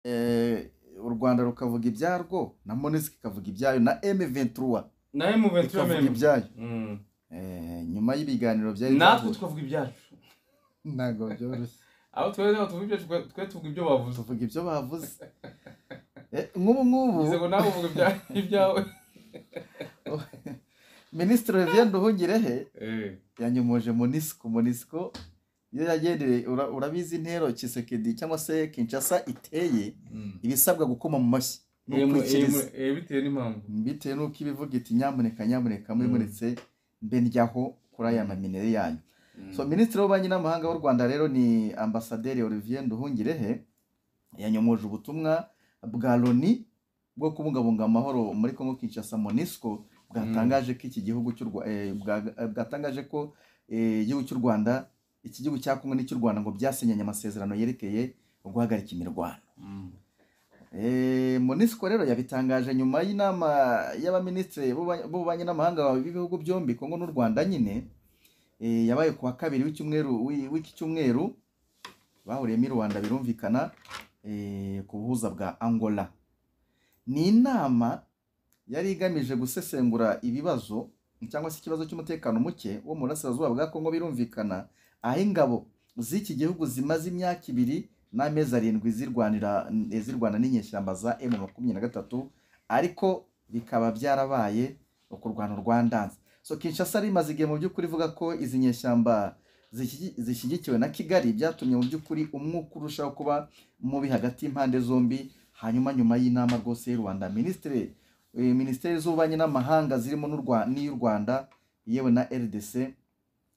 u Rwanda rukavuga ibyarwo na MONUSCO ikavuga ibyayo na M23 na M23 ikavuga meme ibyayo. Nyuma y'ibiganiro byari natwe tukavuga ibyacu ntago byoroshye. aho tuvuga ibyo bavuze tuvuga ibyo bavuze. nk'ubu ngo nawe uvuga ibyawe. Minisitiri Olivier Nduhungirehe yanyomoje MONUSCO iyo yagendeye urabizi intero Tshisekedi cyangwa se Kinshasa iteye ibisabwa gukoma mu mashyi bitewe n'impamvu bitewe n'uko ibivuga iti nyamuneka muretse mbe njyaho kuri aya maminere yanyu. So Minisitiri w'Ububanyi n'Amahanga w'u Rwanda rero ni Ambasaderi Olivier Nduhungirehe yanyomoje ubutumwa bwa Loni bwo kubungabunga amahoro muri Congo Kinshasa. MONUSCO bwatangaje ko iki gihugu bwatangaje ko igihugu cy'u Rwanda iki gihugu cya Congo n'icy'u Rwanda ngo byasenyanye amasezerano yerekeye guhagarika imirwano. MONUSCO rero yabitangaje nyuma y'inama y'abaminisitiri b'ububanyi n'amahanga b'ibihugu byombi Congo n'u Rwanda nyine yabaye kuwa kabiri w'iki cyumweru bahuriyemo i Rwanda birumvikana ku buhuza bwa Angola. Ni inama yari igamije gusesengura ibibazo cyangwa se ikibazo cy'umutekano muke wo mu burasirazuba bwa Congo birumvikana, aho ingabo z'iki gihugu zimaze imyaka 2 n'amezi 7 zirwana n'inyeshyamba za M23 ariko bikaba byarabaye ukurwana Rwandanze. So Kinshasa rimaze igihe mu by'ukuri ivuga ko izi nyeshyamba zishyigikiwe na Kigali byatumye mu by'ukuri umwuka urushaho kuba mubi hagati y'impande zombi. Hanyuma nyuma y'inama rwose y'u Rwanda Minisiteri z'Ububanyi n'Amahanga zirimo n'iy'u Rwanda yewe na RDC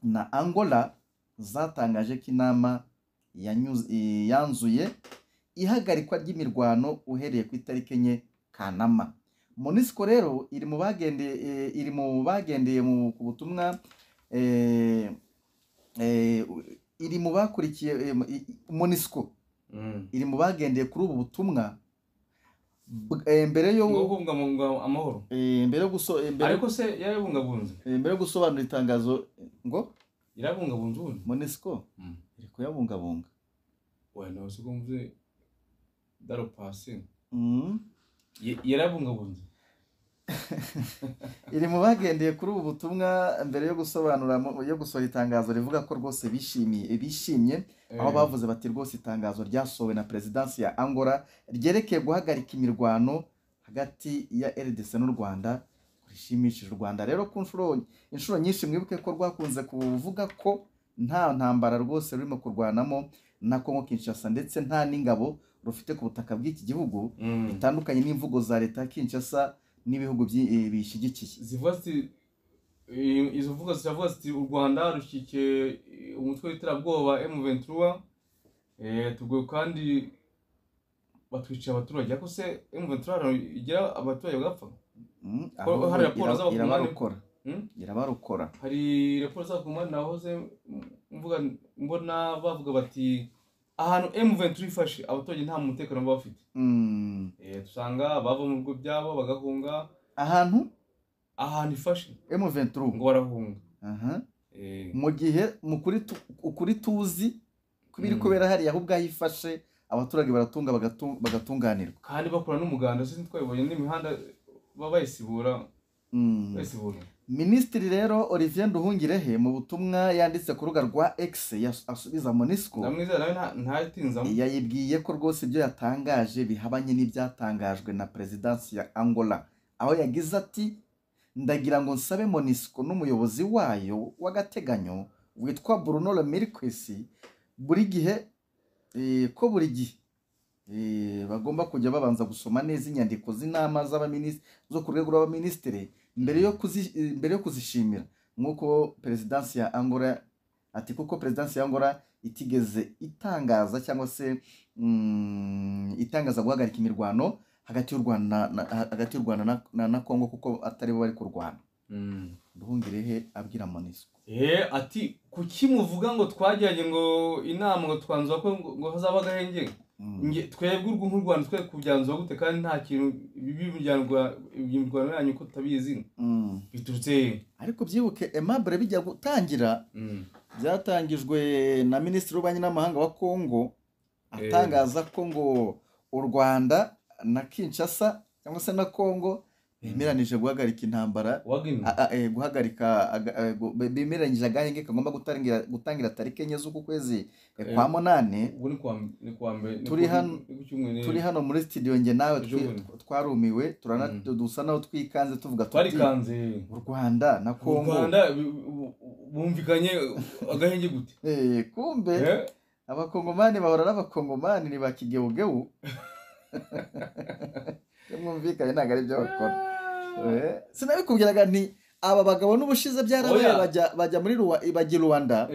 na Angola zatangaje ko inama yanzuye ihagarikwa ry'imirwano uhereye ku itariki 4 Kanama. MONUSCO rero iri mu bagendeye ku butumwa iri mu bakurikiye MONUSCO iri mu bagendeye kuri ubu butumwa mbere yo kubungabunga amahoro ariko se yarabungabunze mbere yo gusobanura itangazo ngo irabungabunze MONUSCO iri kuyabungabunga wenda usikumve daro passing yarabungabunze iri mu bagendeye kuri ubu butumwa mbere yo gusohora itangazo rivuga ko rwose bishimye aho bavuze bati rwose itangazo ryasohowe na Presidansi ya Angola ryerekeye guhagarika imirwano hagati ya RDC n'u Rwanda rishimishije u Rwanda. Rero ku inshuro nyinshi mwibuke ko rwakunze kuvuga ko nta ntambara rwose rurimo kurwanamo na Congo Kinshasa ndetse nta n'ingabo rufite ku butaka bw'iki gihugu, bitandukanye n'imvugo za leta ya Kinshasa n'ibihugu bishyigikiye. Izo mvugo ziravuga ziti u Rwanda rushyigikiye umutwe w'iterabwoba M23 tugwe kandi batwica abaturage. Ako se M23 igira abaturage bagapfa? Hari raporo irabarukora. Hari raporo z'abakomande nahoze mbona bavuga bati ahantu M23 ifashe abaturage nta mutekano bafite. Tusanga bava mu bigo byabo bagahunga ahantu ifashe M23 ngo barahunga. Mu gihe ukuri tuzi kubiri kubera hari ahubwo ayifashe abaturage baratunga bagatunganirwa kandi bakora n'umuganda. Se twabonye n'imihanda babayisibura. Minisitiri rero Olivier Nduhungirehe mu butumwa yanditse ku rubuga rwa X asubiza MONUSCO yayibwiye ko rwose ibyo yatangaje bihabanye n'ibyatangajwe na Presidansi ya Angola, aho yagize ati ndagira ngo nsabe MONUSCO n'umuyobozi wayo w'agateganyo witwa Bruno Le Mirquis buri gihe bagomba kujya babanza gusoma neza inyandiko z'inama z'abaminisitiri zo ku rwego rw'abaminisitiri mbere yo kuzishimira, nk'uko Presidansi ya Angola ati kuko Presidansi ya Angola itigeze itangaza cyangwa se itangaza guhagarika imirwano hagati y'u Rwanda na Congo kuko atari bo bari kurwana. Nduhungirehe abwira MONUSCO ati kuki muvuga ngo twajyanye ngo inama ngo twanzura ko ngo hazaba agahenge twebwe nk'u Rwanda twe kubyanzura gute kandi nta kintu bibi imirwano yanyu ko tabizi biturutse. Ariko byibuke Aimable bijya gutangira byatangijwe na Minisitiri w'Ububanyi n'Amahanga wa Congo atangaza ko ngo u Rwanda na Kinshasa cyangwa se na Congo bemeranije guhagarika intambara, bemeranyije agahenge kagomba gutangira tariki 4 z'uku kwezi kwa munane. Turi hano muri studio nge nawe twarumiwe, dusa naho twikanze tuvuga tuti u Rwanda na Congo bumvikanye agahenge gute. Kumbe abakongomani bahora n'abakongomani ni bakigeugeu mwumvikanye ntabwo ari byo bakora. Sinabikubwiraga nti aba bagabo n'ubushize byarabaye bajya muri Rwanda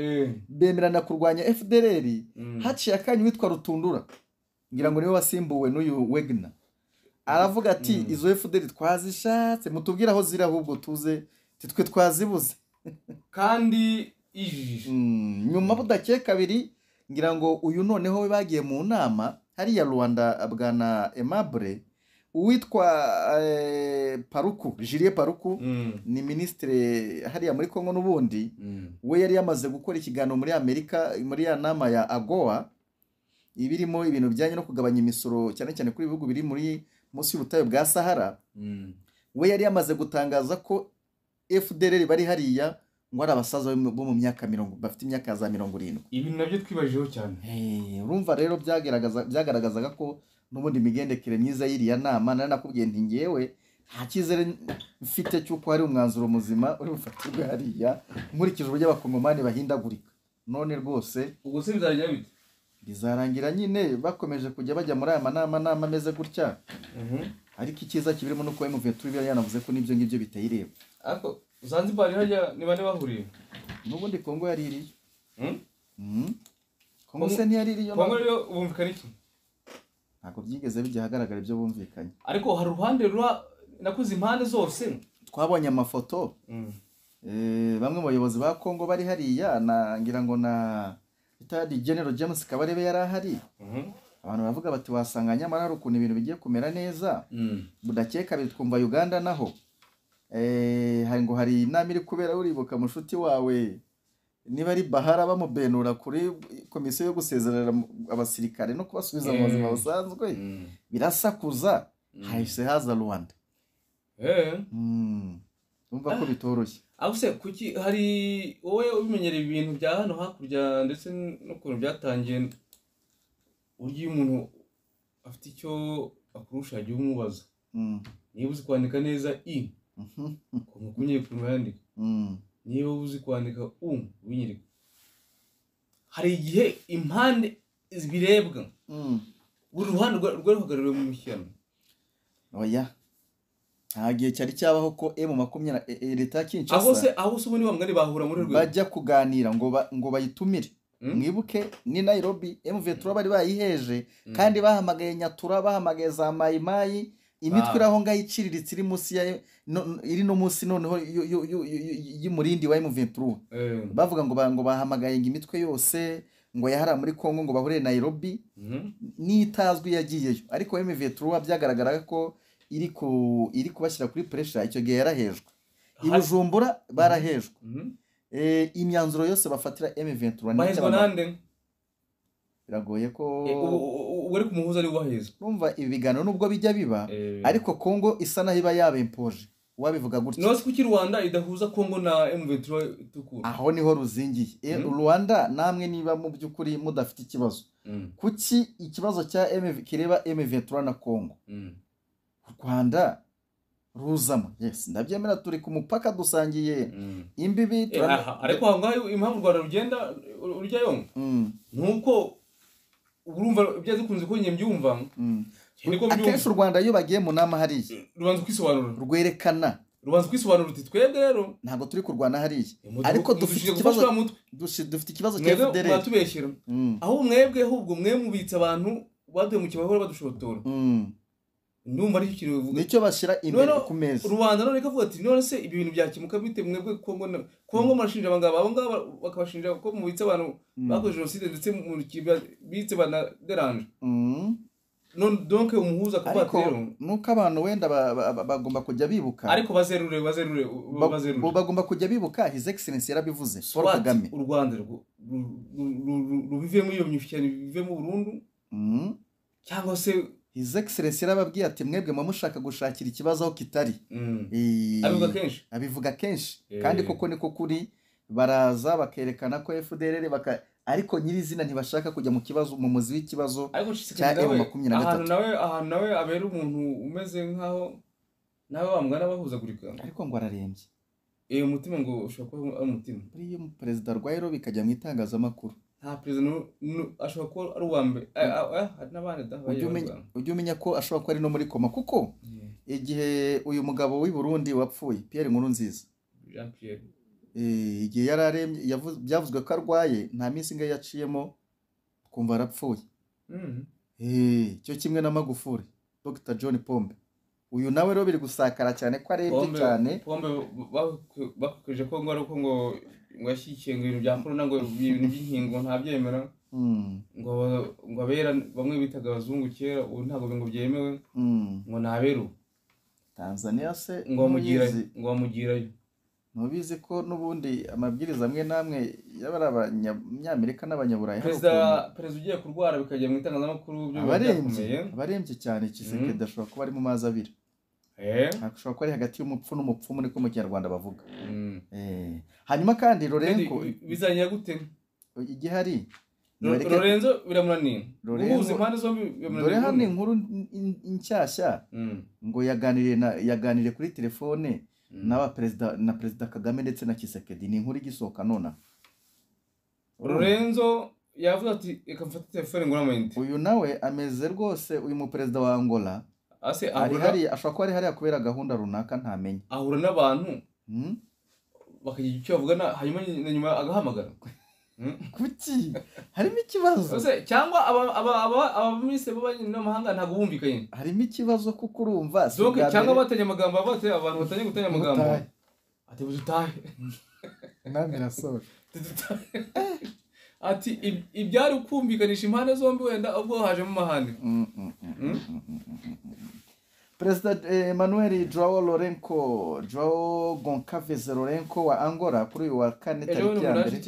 bemerana kurwanya FDLR, haciye akanya witwa Rutundura ngira ngo niwe wasimbuwe n'uyu Wegner, aravuga ati izo FDLR twazishatse mutubwira aho ziri ahubwo tuze titwe twazibuze kandi ijiji. Nyuma budake kabiri ngira ngo uyu noneho we bagiye mu nama hariya Rwanda bwana Aimable, uwitwa Paruku, Julien Paruku ni ministre hariya muri Congo n'ubundi, we yari yamaze gukora ikiganiro muri Amerika muri ya nama ya AGOA ibirimo ibintu bijyanye no kugabanya imisoro cyane cyane kuri ibihugu biri muri munsi y'ubutayu bwa Sahara. We yari yamaze gutangaza ko FDLR bari hariya ngo ari abasaza bo mu myaka 40 bafite imyaka za 70. Ibintu nabyo twibajeho cyane. Urumva rero byagaragazaga ko n'ubundi migendekere myiza y'iriya nama, nari nakubwiye nti ngewe nta cyizere mfite cy'uko hari umwanzuro muzima uri bufatirwe hariya nkurikije uburyo abakongomani bahindagurika. None rwose ubwo se bizarangira bite? Bizarangira nyine bakomeje kujya bajya muri aya nama ameze gutya. Ariko icyiza kibirimo nuko M23 yanavuze ko nibyo ngibyo bitayireba. Ariko Zanzibar hajya ni bane bahuriye n'ubundi Kongo yari iriyo. Kongo se ntiyari iriyo. Kongo rero bumvikana iki? Ntabwo byigeze bijya hagaragara ibyo bumvikanye. Ariko hari uruhande nakuze impande zose twabonye amafoto. Bamwe mu bayobozi ba Kongo bari hariya ngira ngo na Itadi General James Kabarebe yari ahari. Abantu bavuga bati wasanga nyamara hari ukuntu ibintu bigiye kumera neza. Budakeka bitwumva Uganda naho hari inama iri kubera uribuka mushuti wawe niba ari Bahara bamubenura kuri komisiyo yo gusezerera abasirikare no kubasubiza mu buzima busanzwe, birasakuza hahise haza Rwanda. Umva ko bitoroshye. Ahuse kuki hari wowe ubimenyereye ibintu bya hano hakurya ndetse no kuntu byatangiye, uryo umuntu afite icyo akurusha agiye umubaza. Niba uzi kwandika neza i kunye kuntu yandika, niba uzi kwandika winyereka. Hari igihe impande zibirebwa buri ruhande rw'uhagarariwe mu mushyano. Oya nta gihe cyari cyabaho ko M20 leta Kinshasa aho se ubundi bamwe bahura muri rwe bajya kuganira ngo bayitumire. Mwibuke ni Nairobi M23 bari bayiheje kandi bahamagaye Nyatura, bahamagaye za Mayimayi, imitwe iraho ngaho iciriritse iri munsi ya iri no munsi noneho y'umurindi wa M23. Bavuga ngo bahamagaye ngo imitwe yose ngo yahara muri Kongo ngo bahure Nairobi, nitazwi yagiyeyo. Ariko M23 byagaragaraga ko iri kubashyira kuri pressure. Icyo gihe yarahejwe i Bujumbura, barahejwe. Imyanzuro yose bafatira M23 bahezwa nande biragoye ko uri kumuhuza ari waheza. Numva ibi biganiro nubwo bijya biba ariko Kongo isa naho iba yabempoje, wabivuga gutya. Nose kuki Rwanda idahuza Kongo na M23 tukura? Aho niho ruzingiye. Rwanda namwe niba mu byukuri mudafite ikibazo, kuki ikibazo cya kireba M23 na Kongo Rwanda ruzamo? Yes, ndabyemera, turi ku mupaka dusangiye imbibi. Ariko aho ngaho impamvu Rwanda rugenda urya yo nkuko urumva ibyo zikunze ko nyem byumva. Akenshi u Rwanda iyo bagiye mu nama hariya rubanza kwisobanura, rwerekana rubanza kwisobanura uti twebwe rero ntabwo turi kurwana hariya, ariko dufite ikibazo cya FDLR batubeshyira. Aho mwebwe ahubwo mwe mubitse abantu baduye mu kibahora badushotora. Ndumva ari ikintu bivuga nicyo bashira imbere ku meza. Rwanda none kavuga ati none se ibi bintu byakimuka bite mwebwe Kongo marashinja abo ngaba bakabashinja ko mubitse abantu bakoze jenoside ndetse mu bitse bana deranje. Donc umuhuza kuvuga ati rero nuko abantu wenda bagomba kujya bibuka, ariko bazerure bagomba kujya bibuka His Excellency yarabivuze Paul Kagame. U Rwanda rubive muri iyo myushikirano bive mu Burundi cyangwa se His Excellency yarababwiye ati mwebwe mushaka gushakira ikibazo aho kitari. Abivuga kenshi. Abivuga kenshi kandi koko niko kuri, baraza bakerekana ko FDLR ariko nyirizina ntibashaka kujya mu kibazo, mu muzi w'ikibazo cya M23. Ahantu nawe abera umuntu umeze nkaho nawe wamugana bahuzagurika, ariko ngo ararembye. Umutima ngo ushobora kuba ari umutima. Buriya perezida Rwairo bikajya mu itangazamakuru. Nta perezida ashobora kuba ari uwa mbere. N'abandi ujye umenya ko ashobora kuba ari no muri koma, kuko igihe uyu mugabo w'i Burundi wapfuye Pierre Nkurunziza, Jean Pierre, igihe yararembye byavuzwe ko arwaye, nta minsi ingahe yaciyemo kumva arapfuye. Cyo kimwe na Magufuli, Dr John Pombe. Uyu nawe rero biri gusakara cyane ko arembye cyane. Pombe bakokeje ko ngo ari uko ngo yashyikiye ngo ibintu bya corona, ngo ibintu by'inkingo ntabyemera, ngo abera bamwe bitaga abazungu kera, ubu ntabwo ngo byemewe, ngo naberu Tanzania se ngo bamugirayo. Nubizi ko nubundi amabwiriza amwe namwe y'abari abanyamerika n'abanyaburayi. Perezida ugiye kurwara bikajya mu itangazamakuru byo byakomeye. Abarembye cyane Tshisekedi ashobora kuba ari mu mazi abiri. Ashobora kuba ari hagati y'umupfu n'umupfumu, niko mu Kinyarwanda bavuga. Hanyuma kandi Lorenko bizanya gute igihari Lorenzo biramunaniye ubuze impande zombi biramunaniye. Dore hano inkuru inshyashya ngo yaganiriye kuri telefone na Perezida Kagame ndetse na Tshisekedi. Ni inkuru igisohoka nona. Lorenzo yavuze ati reka mfate telefone ngo namayinte. Uyu nawe ameze rwose, uyu mu perezida wa Angola ari ashobora kuba ari hariya kubera gahunda runaka ntamenye. Ahura n'abantu bakagira icyo bavugana, hanyuma nyuma agahamagara. Kuki harimo ikibazo cyangwa abaminisitiri b'abanyamahanga ntabwo bumvikanye? Harimo ikibazo kuko urumva cyangwa batanye amagambo, abantu batanye gutanya amagambo ati buzutahe nami nasoje ati ibyari kumvikanisha impande zombi wenda ubwo hajemo amahane. Perezida Emmanuel Joao Goncalves Lourenço wa Angola kuri uyu wa kane tariki ya mbere.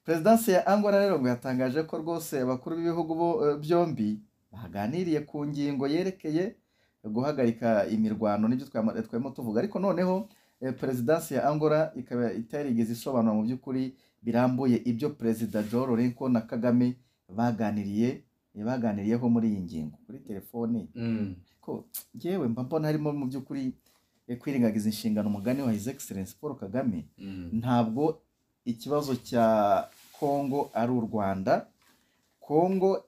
Perezidansi ya Angola rero ngo yatangaje ko rwose abakuru b'ibihugu byombi baganiriye ku ngingo yerekeye guhagarika imirwano, n'ibyo twarimo tuvuga. Ariko noneho perezidansi ya Angola ikaba itarigeze isobanura mu by'ukuri birambuye ibyo Perezida Joao Lourenço na Kagame baganiriyeho muri iyi ngingo kuri telefone. Ko yewe mba mbona harimo mu by'ukuri kwirengagiza inshingano umugani wa His Excellency Paul Kagame. Ntabwo ikibazo cya Kongo ari u Rwanda. Kongo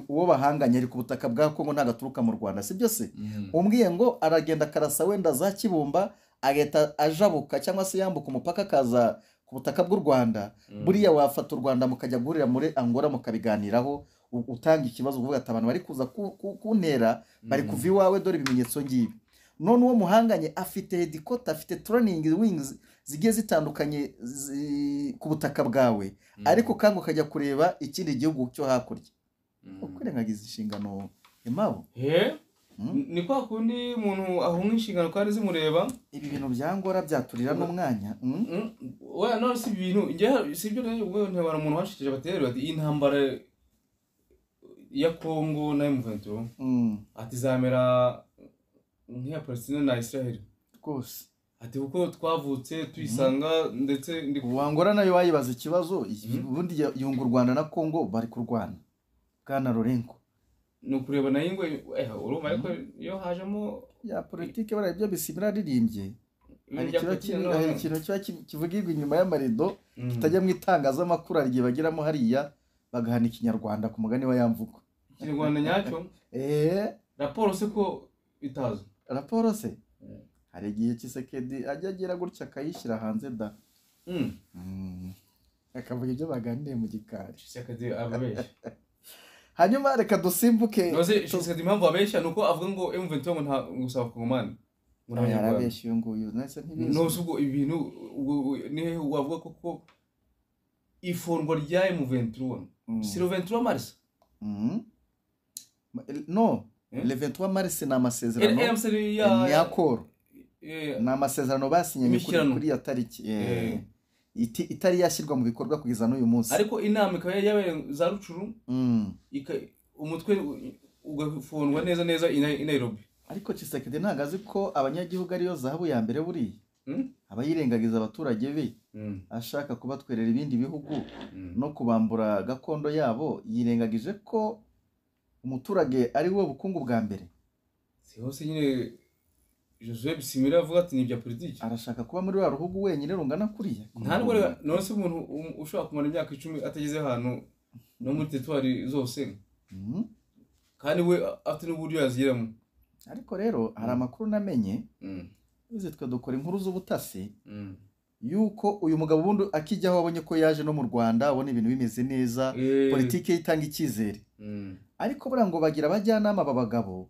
uwo bahanganye ari ku butaka bwa Kongo ntabwo aturuka mu Rwanda, si byo se? Umbwiye ngo aragenda karasa wenda za Kibumba agahita ajabuka cyangwa se yambuka umupaka akaza ku butaka bw'u Rwanda, buriya wafata u Rwanda mukajya guhurira muri Angola mukabiganiraho, utanga ikibazo uvuga ati abantu bari kuza kuntera bari kuva iwawe, dore ibimenyetso ngibi. None uwo muhanganye afite headquarter, afite training wings zigiye zitandukanye ku butaka bwawe, ariko kandi ukajya kureba ikindi gihugu cyo hakurya. Ukwirengagiza inshingano emabo. Ni kwa kundi umuntu ahunga inshingano kandi zimureba. Ibi bintu bya Angola byaturira n'umwanya. Oya no si ibintu si byo ubwo ntibara umuntu washikije baterera ati intambara ya Kongo na M23 ati zamera nk'iya Palestine na Israel rwose. Ati uko twavutse tuyisanga ndetse ndi Angola nayo wayibaza ikibazo ubundi yunga u Rwanda na Kongo bari kurwana. Bwana Lourenço no kureba na ingwe urumva ariko yo hajemo ya politike bara ibyo bisimira ririmbye. Hari ikintu cyo kivugirwa inyuma y'amarido kitajya mu itangazamakuru, arigiye bagiramo hariya bagahana Ikinyarwanda ku mugani wa yamvuko. Ikinyarwanda nyacyo raporo se ko itazo raporo se hari igihe Tshisekedi ajya agira gutya akayishyira hanze da. Akavuga ibyo baganiriye mu gikari. Tshisekedi ababeshya. Hanyuma reka dusimbuke. Noze Tshisekedi impamvu abeshya nuko avuga ngo M23 ngo nta gusaba kongomani. Arabeshya nguyu nase ntibizi. Nose ubwo ibintu ni wavuga koko ifungwa rya M23 si le 23 mars. No, le 23 mars ni amasezerano ni akoro. Ni amasezerano basinye kuri ya tariki. itari yashyirwa mu bikorwa kugeza n'uyu munsi. ariko inama ikaba yabaye za Rucuru umutwe ugafundwa neza neza i Nairobi. Ariko Tshisekedi ntabwo azi ko abanyagihugu ariyo zahabu ya mbere buriya aba yirengagiza abaturage be ashaka kubatwerera ibindi bihugu no kubambura gakondo yabo. Yirengagije ko umuturage ari we bukungu bwa mbere. Si hose nyine Joseph Bisimira avuga ati ni ibya politiki. Arashaka kuba muri wa ruhugu wenyine rungana kuriya. Ntabwo none se umuntu ushobora kumara imyaka 10 atageze ahantu no muri territoire zose kandi we afite n'uburyo yaziramo. Ariko rero hari amakuru namenye uzi twe dukora inkuru z'ubutasi yuko uyu mugabo bundi akijyaho wabonye ko yaje no mu Rwanda abona ibintu bimeze neza, politiki itanga icyizere. Ariko bura ngo bagira abajyanama babagabo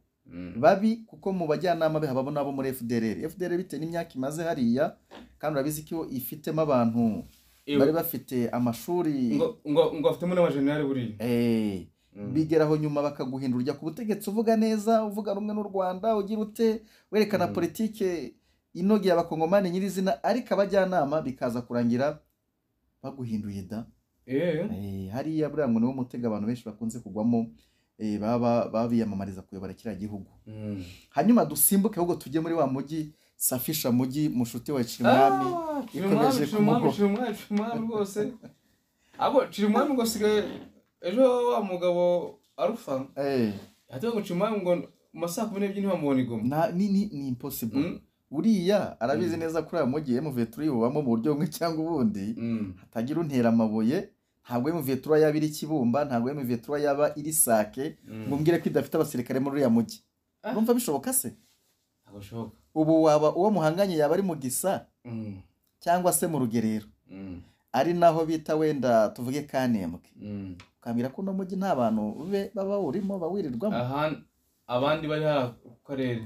babi kuko mu bajyanama be hababona abo muri FDLR bite n'imyaka imaze hariya kandi urabizi ko ifitemo abantu bari bafite amashuri ngo afitemo n'abajenerali buriya. Bigeraho nyuma bakaguhindura ujya ku butegetsi uvuga neza, uvuga rumwe n'u Rwanda, ugira ute werekana politike inogeye abakongomani nyirizina, ariko abajyanama bikaza kurangira baguhinduye da. Hariya buriya ngo niwo mutega abantu benshi bakunze kugwamo baba biyamamariza kuyobora kiriya gihugu. Hanyuma dusimbuke ahubwo tujye muri wa mujyi Safisha mujyi mushuti wa Chirimwami ikomeje Chirimwami rwose. Abo Chirimwami ngo sigaye ejo wa mugabo Arufa yatuye ngo Chirimwami ngo masaa 12 ntibamubona igoma. Ni impossible. Uriya arabizi neza kuri aya mujyi M23 bubamo mu buryo bumwe cyangwa ubundi hatagira untera amabuye. Ntabwo M23 yaba iri Kibumba, ntabwo M23 yaba iri Sake ngo mbwire ko idafite abasirikare muri uriya mujyi. Urumva bishoboka se? Ntabwo bishoboka. Ubu waba uwo muhanganye yaba ari mu Gisa cyangwa se mu Rugerero ari naho bita wenda tuvuge Kanembwe. Ukambwira ko no mujyi nta bantu baba urimo bawirirwamo. Abandi bari ku karere.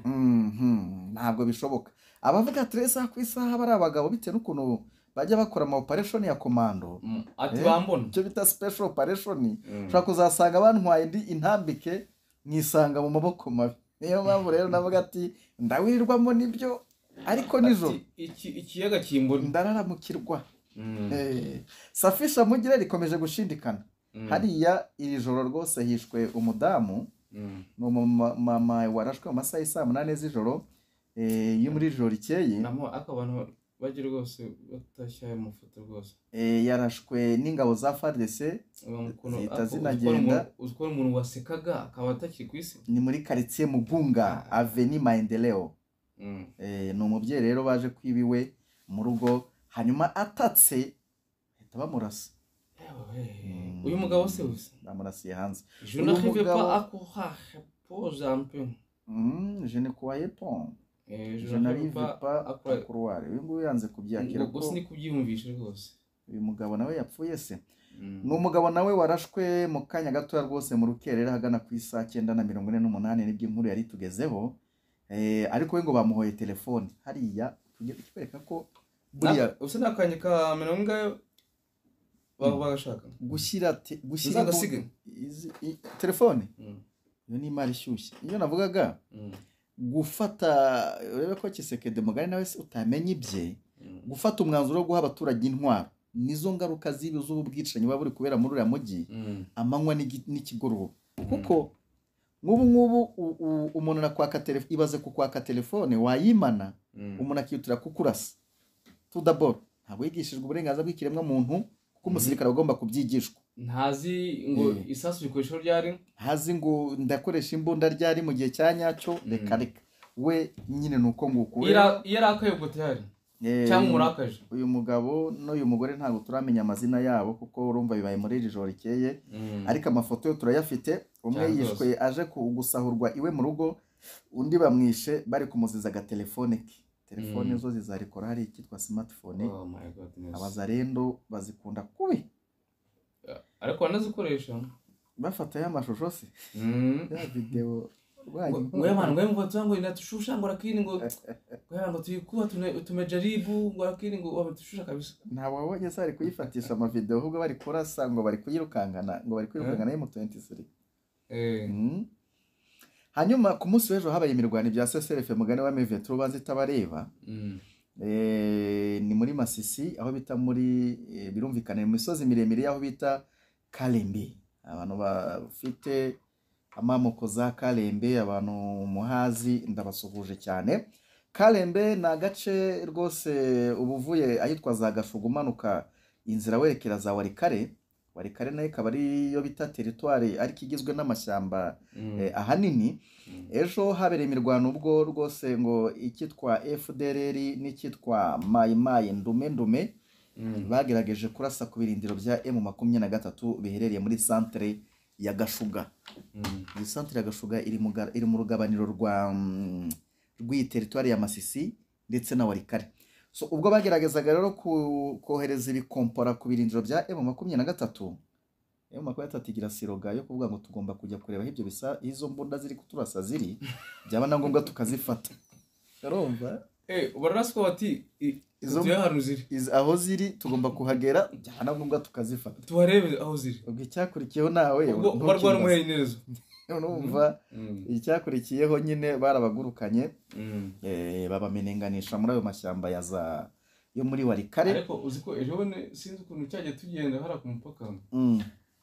Ntabwo bishoboka. Abavuga Teresa ku isaha bari abagabo bitewe n'ukuntu bajya bakora ama operation ya komando. Ati bambona cyo bita special operation. Ushaka kuzasanga bantwaye intambike mwisanga mu maboko mabi. Niyo mpamvu rero navuga ati ndawirirwamo nibyo ariko nijoro ikiyaga kimbona ndararamukirwa. Safisha mujyi rikomeje gushindikana. Hariya iri joro rwose hishwe umudamu mama warashwe mu masaha y'isa 8 z'ijoro yo muri joro rikeye. Namo akabantu bagira rwose batashyaye mu foto rwose. Yarashwe n'ingabo za FARDC zita zinagenda. Uzikora umuntu wasekaga akaba atakiri ku isi. Ni muri quartier Mugunga Avenue Maendeleo. Ni umubyeyi rero baje kwibiwe mu rugo hanyuma atatse hita bamurasa. Uyu mugabo se wese bamurasiye hanze. Je n'arrive pas à courir pose un peu. Je ne croyais pas. Je n'arrive pas à courir. Uyu nguyu yanze kubyakira ko gusa ni kubyiyumvisha rwose. Uyu mugabo nawe yapfuye se. Ni umugabo nawe warashwe mu kanya gato rwose mu rukerera hagana ku isa 9:48 nibyo inkuru yari tugezeho. Ariko we ngo bamuhoye telefone hariya tugiye kwereka ko buriya usa nakanye ka menonga bagashaka gushyira telefone. Iyo ni imari ishyushye. Iyo navugaga gufata urebe ko Tshisekedi mugari nawe se utamenye ibye gufata umwanzuro wo guha abaturage intwaro nizo ngaruka z'ibizo ubwicanyi baba buri kubera muri uriya mujyi amanywa n'ikigoroba. Kuko nk'ubu umuntu nakwaka telefone ibaze kukwaka telefone wayimana umuntu akiyutira kukurasa. Tudaboro ntabwo yigishijwe uburenganzira bw'ikiremwa muntu kuko umusirikare agomba kubyigishwa. Ntazi ngo isasu bikoresho ryari, ntazi ngo ndakoresha imbunda ryari mu gihe cya nyacyo. Reka we nyine nuko nguko yarakaye ubwo tayari cyangwa murakaje. Uyu mugabo n'uyu mugore ntabwo turamenya amazina yabo kuko urumva bibaye muri iri joro rikeye. Ariko amafoto yo turayafite. Umwe yishwe aje gusahurwa iwe mu rugo, undi bamwishe bari kumuziza agatelefone ke. Telefone zo zizarikora hari ikitwa smartphone. Oh my goodness. Abazarendo bazikunda kubi. Ariko wanazikoresha bafata y'amashusho se. Ya video wewe mwana wewe mvuga tungo inatushusha ngo lakini ngo ngo tuyikuwa tumejaribu ngo lakini ngo wametushusha kabisa. Ntabwo wabonye se ari kuyifatisha ama video ahubwo bari kurasa ngo bari kuyirukangana M23. Hanyuma ku munsi w'ejo habaye imirwano bya SSRF mugane wa M23 banzi tabareba. ni muri Masisi aho bita muri birumvikana mu misozi miremire aho bita Kalembe. Abantu bafite amamoko za Kalembe, abantu muhazi ndabasuhuje cyane. Kalembe ni agace rwose ubuvuye ahitwa za Gashuga umanuka inzira werekera za Warikare. Warikare nayo ikaba ariyo bita teritwari ariko igizwe n'amashyamba ahanini. Ejo habereye imirwano ubwo rwose ngo ikitwa FDLR n'icyitwa Mayi Ndume bagerageje kurasa ku birindiro bya M23 biherereye muri centre ya Gashuga. Iyi centre ya Gashuga iri mu rugabaniro rw'iyi teritwari ya Masisi ndetse na Warikare. So ubwo bageragezaga rero kohereza ibikompora ku birindiro bya M23, M23 igira siroga yo kuvuga ngo tugomba kujya kureba ibyo bisa izo mbunda ziri kuturasa ziri byaba na ngombwa tukazifata. Urumva baraswa bati izo hantu ziri aho ziri tugomba kuhagera byaba na ngombwa tukazifata tuharebe aho ziri. Ubwo icyakurikiyeho nawe barwana umuhenerezo urumva icyakurikiyeho nyine barabagurukanye babamenenganisha muri ayo mashyamba yo muri Warikare. Ariko uziko ejo bone sinzi ukuntu cyaje tugenda hara ku mupaka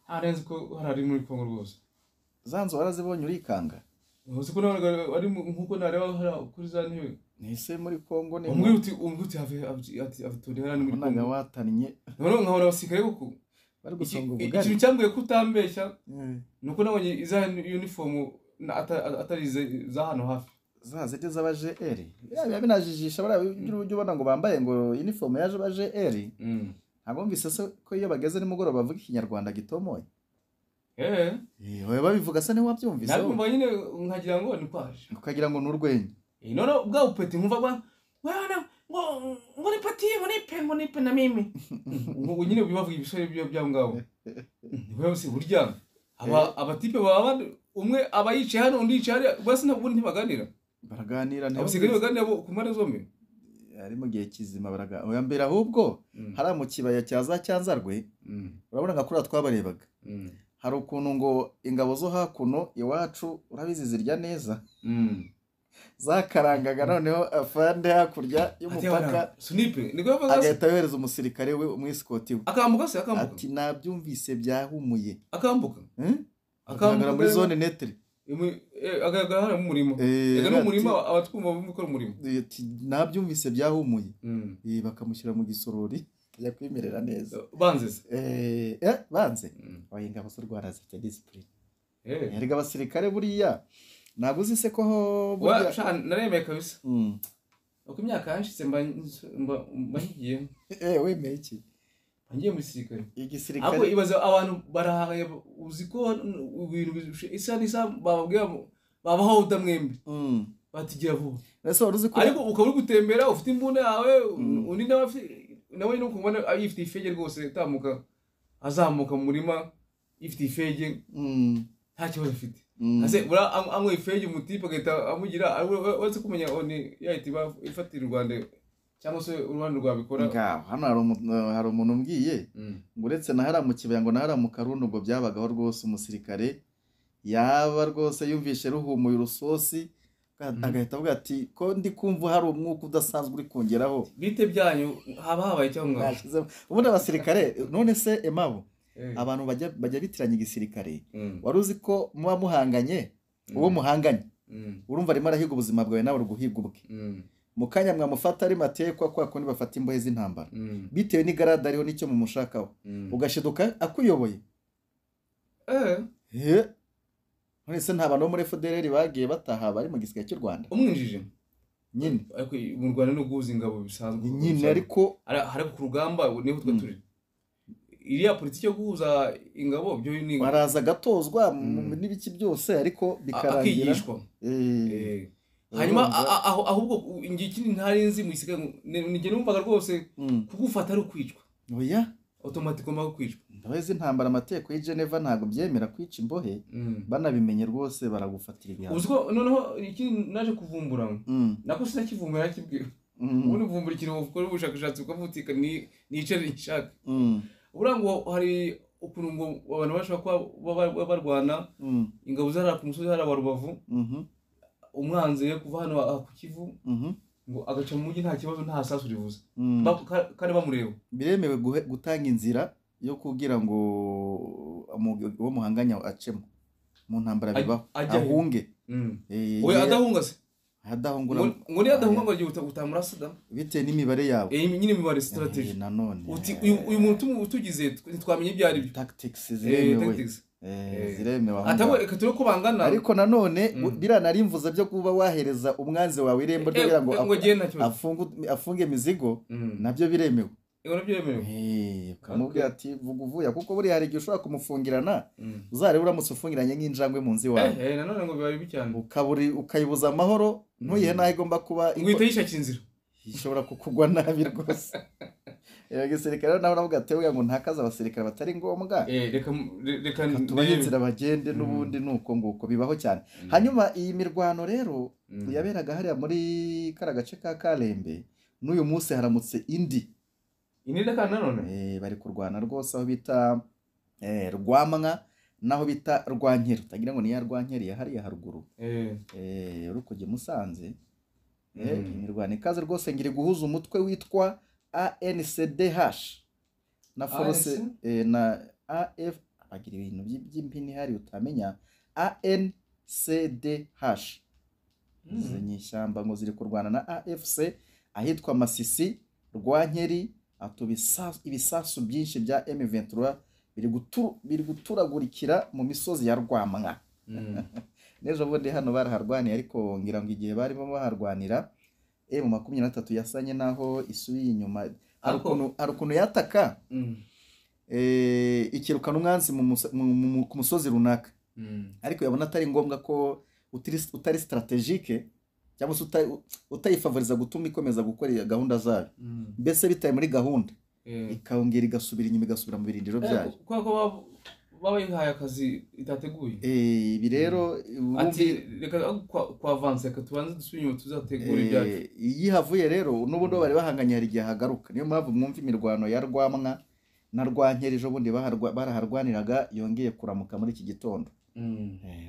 harenze ko harari muri Kongo rwose zanzo warazibonye urikanga uziko nawe ari nkuko nareba hara kuri za ntebe nise muri Kongo ni umwuti ati hara muri Kongo watannye none nkabona abasirikare kuko bari gusonga ubugari. Ikintu cyambwiye kutambeshya nuko nabonye iza uniform atarize za hano hafi zazete z'abaJR yabe binajijisha barabyo ubona ngo bambaye ngo uniform yaje abaJR. Ntabwo mvise se ko iyo bageze nimugoroba bavuga ikinyarwanda gitomoye. Wowe babivuga se ni wabyumvise? Ntabwo nyine nkagira ngo ni kwaje. Ukagira ngo n'urwenya. None bwa upeti nkumva wana ngo ni pati ngo ni pe na mimi. Ngo nyine bibavuga ibisore byo ngabo. Wewe si burya abatipe baba umwe abayice hano undi yice hari bose ntabwo ntibaganira. Baraganira ntabwo usigaye baganira ku mpande zombi. Ari mu gihe kizima baraga oya mbere ahubwo hari mu kibaya cyaza cyanzarwe urabona nka kuri twabarebaga hari ukuntu ngo ingabo zo hakuno iwacu urabizi zirya neza zakarangaga noneho afande hakurya y'umupaka sunipe niko bavuga agahita yohereza umusirikare we umwisikoti we akambuka ati nabyumvise byahumuye akambuka akangara muri zone netre agagara hari umurimo ega n'umurimo abatwumva bumukora umurimo ati nabyumvise byahumuye bakamushyira mu gisorori ajya kwimerera neza banze banze abayingabo z'u Rwanda zifite discipline erega abasirikare buriya ntabwo uzi se ko naremeye kabisa uko imyaka yanshitse mba ngiye wemeye iki ngiye mu gisirikare igisirikare ahubwo ibaza abantu barahaye uzi ko ibintu isa nisa bababwira babaho udamwembe batigira vuba ese waruzi ko ariko ukaba uri gutembera ufite imbunda yawe undi nawe no kubona ayifite ifege rwose tamuka azamuka mu murima ifite ifege nta kibazo afite ase bura amwe ifege umutipe agahita amugira wese kumenya oni yahita ifatira u Rwanda cyangwa se uruhande rwabikora ngaho hano hari umuntu umbwiye ngo uretse na hara mu kibaya ngo na hara mu Karundo ngo byabagaho rwose umusirikare yaba rwose yumvishe ruhumuye urusosi agahita avuga ati ko ndi kumva hari umwuka udasanzwe uri kongeraho bite byanyu haba habaye cyangwa ubundi abasirikare none se emabo abantu bajya bitiranya igisirikare wari uzi ko muba muhanganye uwo muhanganye urumva arimo arahiga ubuzima bwawe nawe uguhiga ubwe mu kanya mwamufata ari matekwa kwa kundi bafata imbohe z'intambara bitewe n'igarada ariho nicyo mumushakaho ugashiduka akuyoboye none se nta bantu bo muri FDLR bagiye bataha bari mu gisirikare cy'u Rwanda umwinjije nyine ariko mu Rwanda no guhuza ingabo bisanzwe nyine ariko hari ku rugamba niho twa turi iriya politiki yo guhuza ingabo byo ni baraza gatozwa n'ibiki byose ariko bikarangira akigishwa hanyuma ahubwo ingiki ntari nzi mu gisirikare nige numvaga rwose kugufata ari ukwicwa oya automatically kwicwa ndabeze intambara amateko y'i Geneva ntago byemera kwica imbohe banabimenye rwose baragufatira ibihano uziko noneho ikindi naje kuvumbura nako sinakivumbura nakibwiye ubundi vumbura ikintu ukora ubushakashatsi ukavutika nice nshaka uburango hari ukuntu ngo abantu bashaka kuba barwana ingabo zara ku musozi hari abarubavu umwanzi kuva hano ku Kivu ngo agaca mu mujyi nta kibazo nta sasu rivuze Mm. kandi bamureba. biremewe gutanga inzira yo kugira ngo uwo muhanganya acemo mu ntambara bibaho ajya he? ahunge Oya adahunga se adahungura ngo ni adahunga ngo agiye utamurasa da bitewe n'imibare yabo nyine imibare strategy nanone uti uyu muntu utugize ntitwamenye ibyo ari byo tactics ziremewe tactics ziremewe aho atabo reka turi ko bangana ariko nanone biranari byo kuba wahereza umwanzi wawe irembo ryo kugira ngo afunge imizigo nabyo biremewe ukamubwira ati vuga uvuya kuko buriya hari igihe ushobora kumufungirana uzareba uramutse ufungiranye nk'injangwe mu nzi wawe nanone ngo biba bibi cyane ukayibuza amahoro ntuyihe n'aho igomba kuba uhita yishakira inzira ishobora kukugwa nabi rwose igisirikare naho navuga ati we ngo ntakaze abasirikare batari ngombwa reka tubahe inzira bagende n'ubundi nuko nguko bibaho cyane hanyuma iyi mirwano rero yaberaga hariya muri kara gace ka Kalembe n'uyu munsi haramutse indi kandi nanone bari kurwana rwose aho bita Rwamwa naho bita Rwankeri utagira ngo ni ya Rwankeri ya hariya haruguru uri kujya Musanze imirwano ikaze rwose ngiri guhuza umutwe witwa ANCDH na force na AF agira ibintu by'impini hari utamenya ANCDH zenye ishyamba ngo ziri kurwana na AFC ahitwa Masisi Rwankeri ibisasu byinshi bya M23 biri guturagurikira mu misozi ya Rwamwa nejo bundi hano baraharwaniye ariko ngira ngo igihe barimo baharwanira M23 yasanye naho isubiye inyuma hari ukuntu yataka ikirukana umwanzi ku musozi runaka ariko yabona atari ngombwa ko utari strategique cyangwa se utayifavoriza gutuma ikomeza gukora gahunda zayo mbese bitaye muri gahunda ikongera igasubira inyuma igasubira mu birindiro byayo kuko baba yihaye akazi itateguye ibi rero ati reka kwa avance reka tubanze dusubire inyuma tuzategura ibyacu yihavuye rero n'ubundi bari bahanganye hari igihe hagaruka niyo mpamvu mwumva imirwano ya Rwamwa na Rwankeri ejo bundi baraharwaniraga yongeye kuramuka muri iki gitondo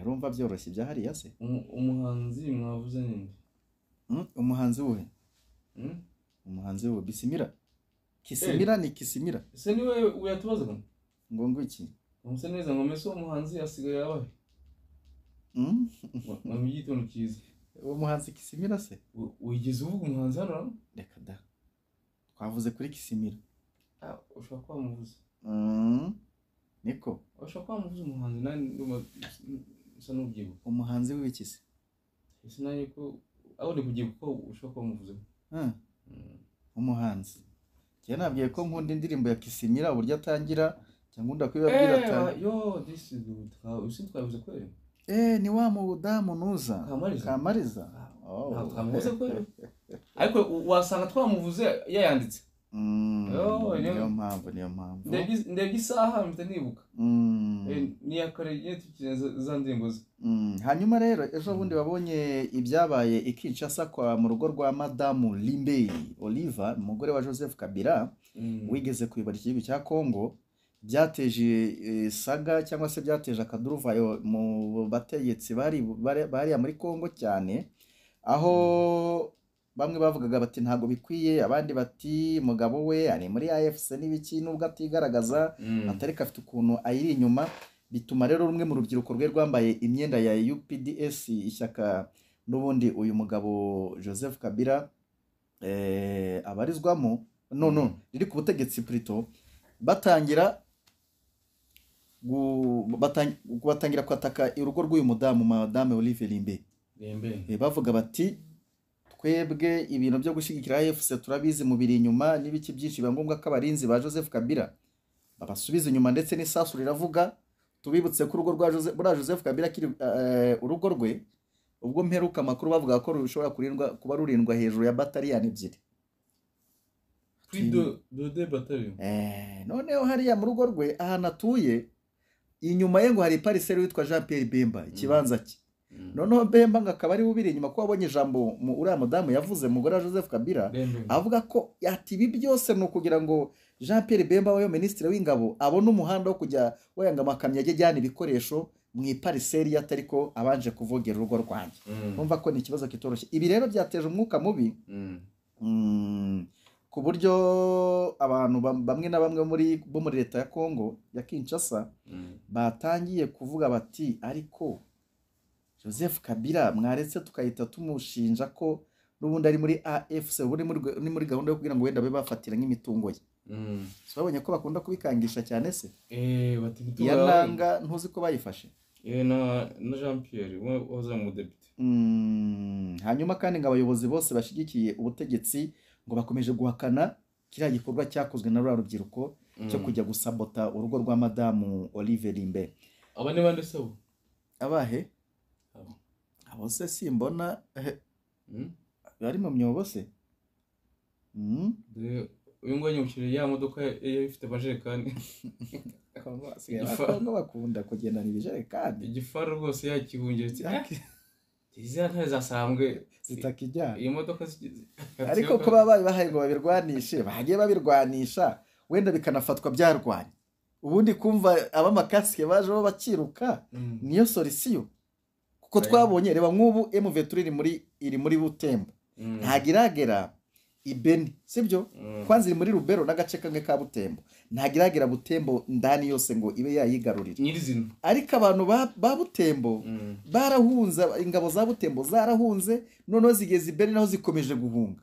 urumva byoroshye bya hariya se umuhanzi mwavuze ninde umuhanzi we umuhanzi we Bisimira Kisimira ni Kisimira ese niwe uyatubaza ngo iki umuse neza ngo mese umuhanzi asigaye yabahe mu gitondo cyiza uwo muhanzi Kisimira se wigeze uvuga umuhanzi hano reka da twavuze kuri Kisimira ushobora kuba wamuvuze niko ushobora kuba wamuvuze umuhanzi nani usa n'ubyibuka umuhanzi w'iki se ese nayo ko aho ndi kubyibuka ko ushobora kuba wamuvuze umuhanzi njye nabwiye ko nkunda indirimbo ya Kisimira uburyo atangira cyangwa ndakwibabwira ati yo this is good usi twavuze kweli ni wa mudamu nuza Kamariza twamuvuze kweli ariko wasanga twamuvuze yayanditse niyo mpamvu ndebye isaha mpita nibuka ni yakare igihe tukineza za ndirimbo ze hanyuma rero ejo bundi babonye ibyabaye i Kinshasa mu rugo rwa Madamu Limbey Oliva umugore wa Joseph Kabila wigeze kuyobora igihugu cya Congo byateje saga cyangwa se byateje akaduruvayo mu bategetsi bari muri Congo cyane aho bamwe bavugaga bati ntago bikwiye abandi bati mugabo we ari muri AFC n'ibiki nubwo atigaragaza atari kafite ukuntu ayiri inyuma bituma rero rumwe mu rubyiruko rwe rwambaye imyenda ya UPDS ishyaka n'ubundi uyu mugabo Joseph Kabila abarizwamo riri ku butegetsi plutôt batangira kwataka urugo rw'uyu mudamu Madame Olive Limbey bavuga bati twebwe ibintu byo gushyigikira AFC turabizi mu biri inyuma n'ibiki byinshi biba ngombwa ko abarinzi ba Joseph Kabila babasubiza inyuma ndetse n'isasu riravuga tubibutse ko urugo rwa Joseph Kabila kiri urugo rwe ubwo mperuka amakuru bavuga ko rushobora kuba rurindwa hejuru ya bataliyani ebyiri noneho hariya mu rugo rwe ahantu atuye inyuma ye ngo hari pariseri witwa Jean Pierre Bemba ikibanza cye noneho Bemba ngo akaba ari bubiri inyuma ko wabonye ijambo uriya mudamu yavuze umugore wa Joseph Kabila avuga ko ati ibi byose ni ukugira ngo Jean Pierre Bemba we minisitiri w'ingabo abone umuhanda wo kujya wayanga amakamyo ajya ajyana ibikoresho mu ipariseri atari ko abanje kuvogera urugo rwanjye. Numva ko ni ikibazo kitoroshye. Ibi rero byateje umwuka mubi ku buryo abantu bamwe na bamwe bo muri leta ya Kongo ya Kinshasa batangiye kuvuga bati ariko Joseph Kabila mwaretse tukahita tumushinja ko n'ubundi ari muri AFC ni muri gahunda yo kugira ngo wenda babe bafatira nk'imitungo ye. Babonye ko bakunda kubikangisha cyane se. Bati yananga ntuzi ko bayifashe. Na Jean Pierre waza mu depite. Hanyuma kandi ngo abayobozi bose bashigikiye ubutegetsi ngo bakomeje guhakana kiriya gikorwa cyakozwe na rubyiruko cyo kujya gusabota urugo rwa Madamu Olive Limbe. Aba ni bande se bo? Abahe? Abo se simbona bari mu myobo se. Uyu ngo nyukire ya modoka ifite amajerekani. Kongo bakunda kugendana ibijerekani. Igifaru rwose yakihungiritse. Izi ntare zasambwe zitakijyana. Iyi modoka ariko ko babaye bahaye ngo babirwanishe bagiye babirwanisha wenda bikanafatwa byarwanya. Ubundi kumva abamakasike baje bo bakiruka niyo solution. Kuko twabonye reba nk'ubu M23 iri muri Butembo. Ntagiragera Ibeni sibyo kwanza iri muri Rubero n'agace kamwe ka Butembo. Ntagiragera Butembo ndani yose ngo ibe yayigarurira nyirizina. Ariko abantu ba Butembo barahunze, ingabo za Butembo zarahunze noneho zigeze Ibeni naho zikomeje guhunga.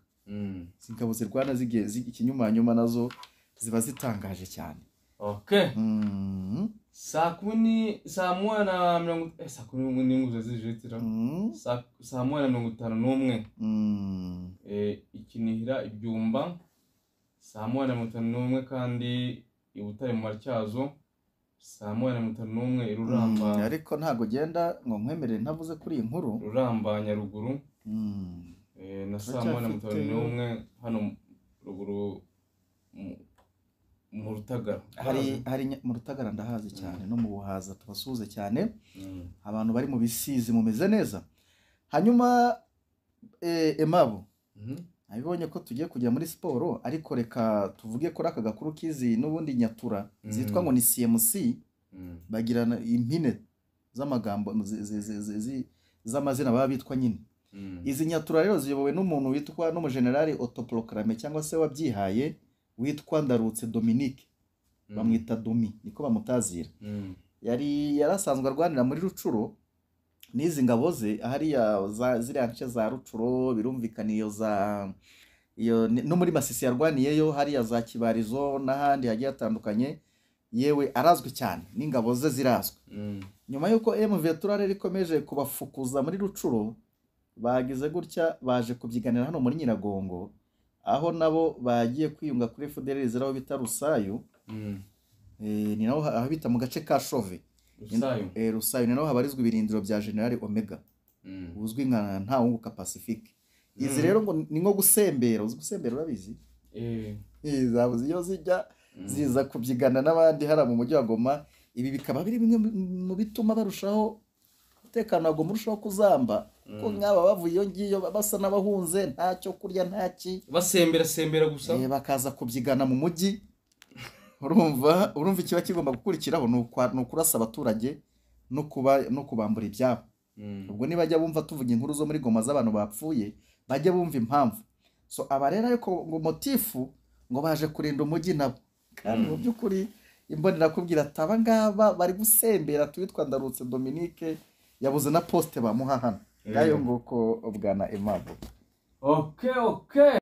Ingabo zirwana zigeze ikinyuma nazo ziba zitangaje cyane. Okay. Saa 1:50 saa 1 nguzo zijetira. Saa 1:51. Ikinihira ibyumba. Saa 1:51 kandi ibutare mu Matyazo. Saa 1:51 iruramba. Ariko ntago genda ngo nkwemerere ntavuze kuri iyi nkuru. Ruramba Nyaruguru. Na saa 1:51 hano ruguru mu Rutagara. Hari mu Rutagara ndahazi cyane no mu Buhaza tubasuhuze cyane. Abantu bari mu Bisizi mumeze neza. Hanyuma Emabo abibonye ko tugiye kujya muri siporo ariko reka tuvuge ko aka gakuru kizi n'ubundi nyatura zitwa ngo ni CMC bagirana impine z'amagambo z'amazina baba bitwa nyine. Izi nyatura rero ziyobowe n'umuntu witwa n'umugenerali autoproclamé cyangwa se wabyihaye witwa Ndarutse Dominique. Bamwita Domi niko bamutazira. Yarasanzwe arwanira muri Rucuro n'izi ngabo ze hariya ziriya nce za Rucuro birumvikana iyo no muri Masisi yarwaniyeyo hariya za Kibarizo n'ahandi hagiye hatandukanye yewe arazwi cyane n'ingabo ze zirazwe. Nyuma yuko M23 rero ikomeje kubafukuza muri Rucuro bagize gutya baje kubyiganira hano muri Nyiragongo aho nabo bagiye kwiyunga kuri FDLR ziraho bita Rusayu. Ni naho habita mu gace ka Shove. Rusayu ni naho habarizwa ibirindiro bya General Omega uzwi nka Ntawunguka Pacifique. Izi rero ngo ni nko gusembera, uzi gusembera urabizi? Zabuze iyo zijya ziza kubyigana n'abandi hara mu mujyi wa Goma. Ibi bikaba biri bimwe mu bituma barushaho umutekano wago murushaho kuzamba ko nk'aba bavuye iyo ngiyo basa n'abahunze ntacyo kurya ntaki basembera gusa bakaza kubyigana mu mujyi. Urumva ikiba kigomba gukurikiraho ni ukurasa abaturage no kubambura ibyabo. Ubwo nibajya bumva tuvuga inkuru zo muri Goma z'abantu bapfuye bajya bumva impamvu. So aba rero ariko ngo motifu ngo baje kurinda umujyi nabo kandi mu by'ukuri imbonera kubwira ataba ngaba bari gusembera twitwa Ndarutse Dominique yabuze na poste bamuha hano ngayo nguko bwana Emabo. Okay